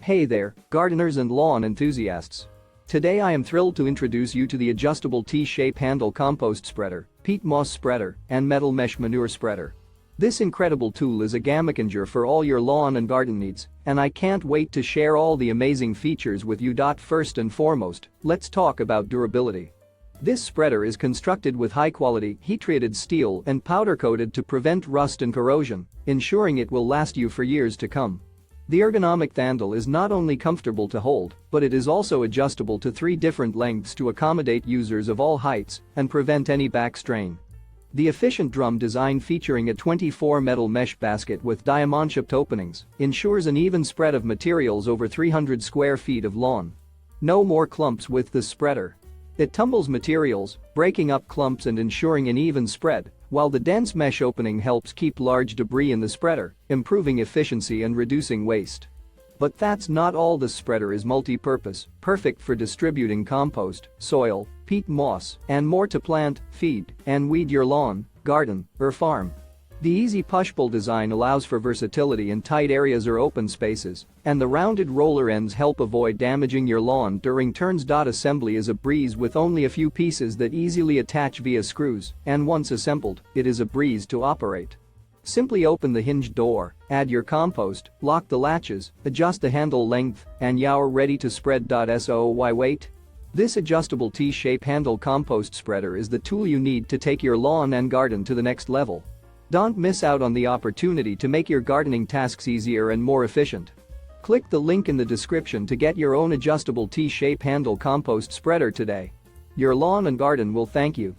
Hey there, gardeners and lawn enthusiasts. Today I am thrilled to introduce you to the adjustable T-shape handle compost spreader, peat moss spreader, and metal mesh manure spreader. This incredible tool is a game-changer for all your lawn and garden needs, and I can't wait to share all the amazing features with you. First and foremost, let's talk about durability. This spreader is constructed with high-quality, heat-treated steel and powder-coated to prevent rust and corrosion, ensuring it will last you for years to come. The ergonomic handle is not only comfortable to hold, but it is also adjustable to 3 different lengths to accommodate users of all heights and prevent any back strain. The efficient drum design featuring a 24 metal mesh basket with diamond-shaped openings ensures an even spread of materials over 300 square feet of lawn. No more clumps with this spreader. It tumbles materials, breaking up clumps and ensuring an even spread, while the dense mesh opening helps keep large debris in the spreader, improving efficiency and reducing waste. But that's not all. The spreader is multi-purpose, perfect for distributing compost, soil, peat moss, and more to plant, feed, and weed your lawn, garden, or farm. The easy push-pull design allows for versatility in tight areas or open spaces, and the rounded roller ends help avoid damaging your lawn during turns. Assembly is a breeze with only a few pieces that easily attach via screws, and once assembled, it is a breeze to operate. Simply open the hinged door, add your compost, lock the latches, adjust the handle length, and you're ready to spread. So why wait? This adjustable T-shape handle compost spreader is the tool you need to take your lawn and garden to the next level. Don't miss out on the opportunity to make your gardening tasks easier and more efficient. Click the link in the description to get your own adjustable T-shape handle compost spreader today. Your lawn and garden will thank you.